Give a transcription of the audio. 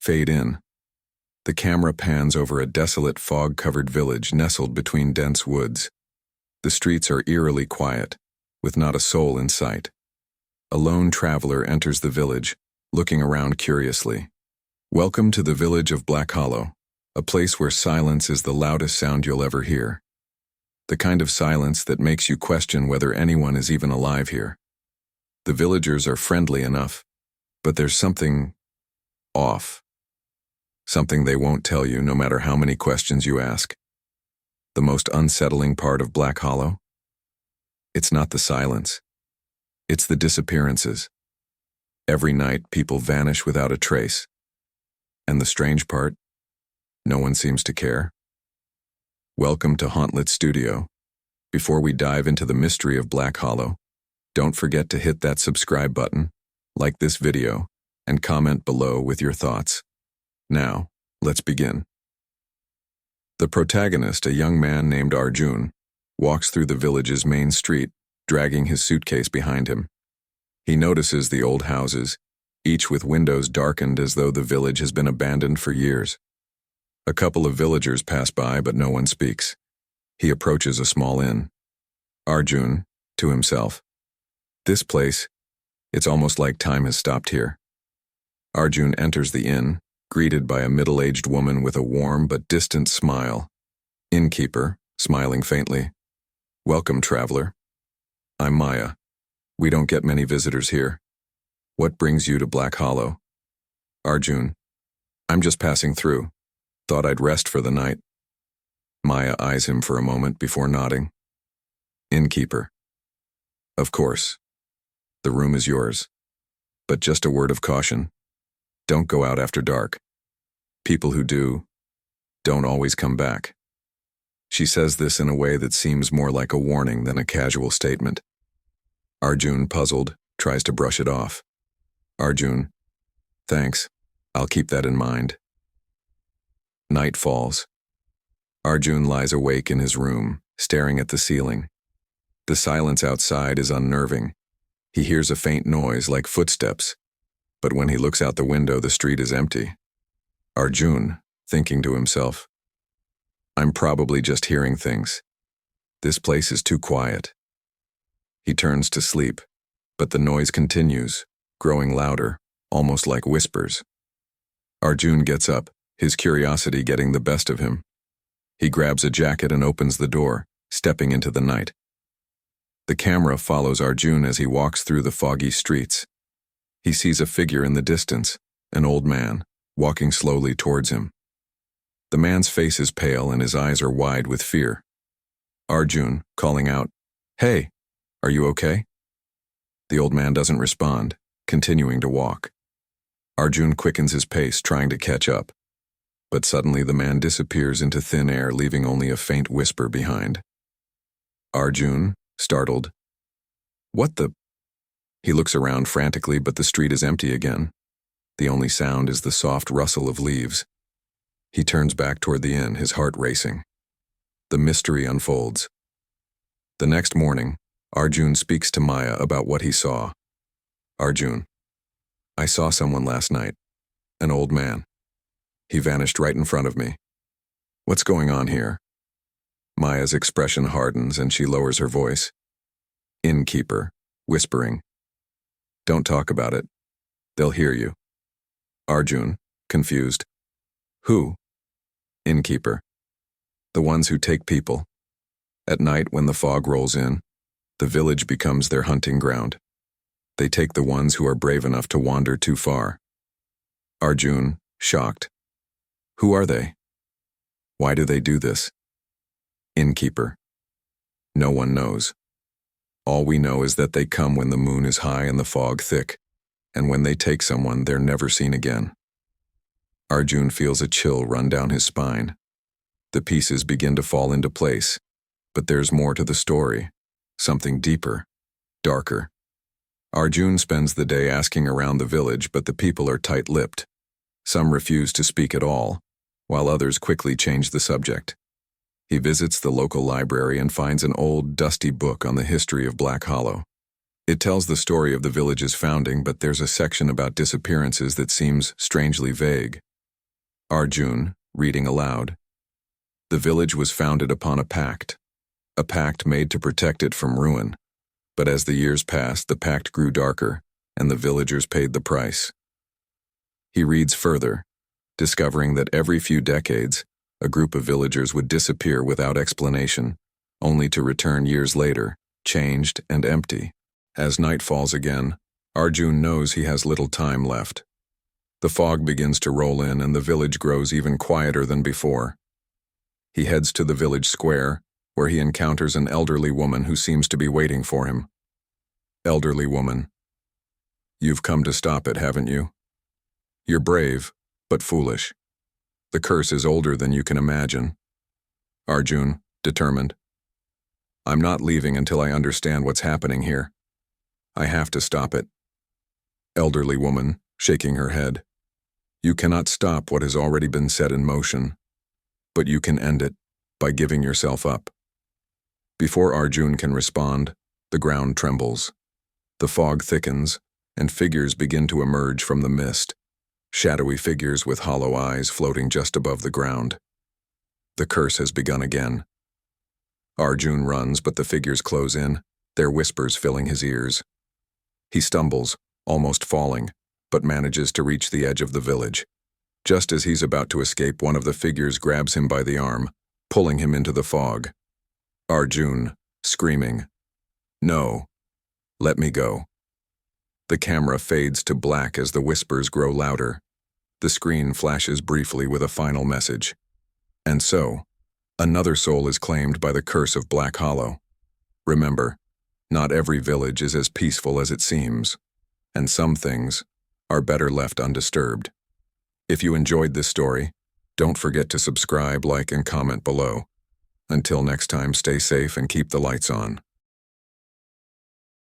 fade in. The camera pans over a desolate fog-covered village nestled between dense woods. The streets are eerily quiet, with not a soul in sight. A lone traveler enters the village, looking around curiously. Welcome to the village of Black Hollow, a place where silence is the loudest sound you'll ever hear. The kind of silence that makes you question whether anyone is even alive here. The villagers are friendly enough, but there's something off. Something they won't tell you no matter how many questions you ask. The most unsettling part of Black Hollow? It's not the silence. It's the disappearances. Every night, people vanish without a trace. And the strange part? No one seems to care. Welcome to Hauntlet Studio. Before we dive into the mystery of Black Hollow, don't forget to hit that subscribe button, like this video, and comment below with your thoughts. Now, let's begin. The protagonist, a young man named Arjun, walks through the village's main street, dragging his suitcase behind him. He notices the old houses, each with windows darkened as though the village has been abandoned for years. A couple of villagers pass by, but no one speaks. He approaches a small inn. Arjun, to himself. This place, it's almost like time has stopped here. Arjun enters the inn, greeted by a middle-aged woman with a warm but distant smile. Innkeeper, smiling faintly. Welcome, traveler. I'm Maya. We don't get many visitors here. What brings you to Black Hollow? Arjun. I'm just passing through. Thought I'd rest for the night. Maya eyes him for a moment before nodding. Innkeeper. Of course. The room is yours. But just a word of caution. Don't go out after dark. People who do, don't always come back. She says this in a way that seems more like a warning than a casual statement. Arjun, puzzled, tries to brush it off. Arjun. Thanks. I'll keep that in mind. Night falls. Arjun lies awake in his room, staring at the ceiling. The silence outside is unnerving. He hears a faint noise like footsteps, but when he looks out the window, the street is empty. Arjun, thinking to himself, I'm probably just hearing things. This place is too quiet. He turns to sleep, but the noise continues, growing louder, almost like whispers. Arjun gets up, his curiosity getting the best of him. He grabs a jacket and opens the door, stepping into the night. The camera follows Arjun as he walks through the foggy streets. He sees a figure in the distance, an old man, walking slowly towards him. The man's face is pale and his eyes are wide with fear. Arjun, calling out, Hey, are you okay? The old man doesn't respond, continuing to walk. Arjun quickens his pace, trying to catch up. But suddenly the man disappears into thin air, leaving only a faint whisper behind. Arjun, startled. What the? He looks around frantically, but the street is empty again. The only sound is the soft rustle of leaves. He turns back toward the inn, his heart racing. The mystery unfolds. The next morning, Arjun speaks to Maya about what he saw. Arjun. I saw someone last night. An old man. He vanished right in front of me. What's going on here? Maya's expression hardens and she lowers her voice. Innkeeper, whispering. Don't talk about it. They'll hear you. Arjun, confused. Who? Innkeeper. The ones who take people. At night when the fog rolls in, the village becomes their hunting ground. They take the ones who are brave enough to wander too far. Arjun, shocked. Who are they? Why do they do this? Innkeeper. No one knows. All we know is that they come when the moon is high and the fog thick, and when they take someone, they're never seen again. Arjun feels a chill run down his spine. The pieces begin to fall into place, but there's more to the story, something deeper, darker. Arjun spends the day asking around the village, but the people are tight-lipped. Some refuse to speak at all, while others quickly change the subject. He visits the local library and finds an old, dusty book on the history of Black Hollow. It tells the story of the village's founding, but there's a section about disappearances that seems strangely vague. Arjun, reading aloud. The village was founded upon a pact made to protect it from ruin. But as the years passed, the pact grew darker, and the villagers paid the price. He reads further, discovering that every few decades, a group of villagers would disappear without explanation, only to return years later, changed and empty. As night falls again, Arjun knows he has little time left. The fog begins to roll in and the village grows even quieter than before. He heads to the village square, where he encounters an elderly woman who seems to be waiting for him. Elderly woman. You've come to stop it, haven't you? You're brave, but foolish. The curse is older than you can imagine. Arjun, determined. I'm not leaving until I understand what's happening here. I have to stop it. Elderly woman, shaking her head. You cannot stop what has already been set in motion, but you can end it by giving yourself up. Before Arjun can respond, the ground trembles. The fog thickens, and figures begin to emerge from the mist, shadowy figures with hollow eyes floating just above the ground. The curse has begun again. Arjun runs, but the figures close in, their whispers filling his ears. He stumbles, almost falling, but manages to reach the edge of the village. Just as he's about to escape, one of the figures grabs him by the arm, pulling him into the fog. Arjun, screaming, "No, let me go." The camera fades to black as the whispers grow louder. The screen flashes briefly with a final message. And so, another soul is claimed by the curse of Black Hollow. Remember, not every village is as peaceful as it seems, and some things are better left undisturbed. If you enjoyed this story, don't forget to subscribe, like, and comment below. Until next time, stay safe and keep the lights on.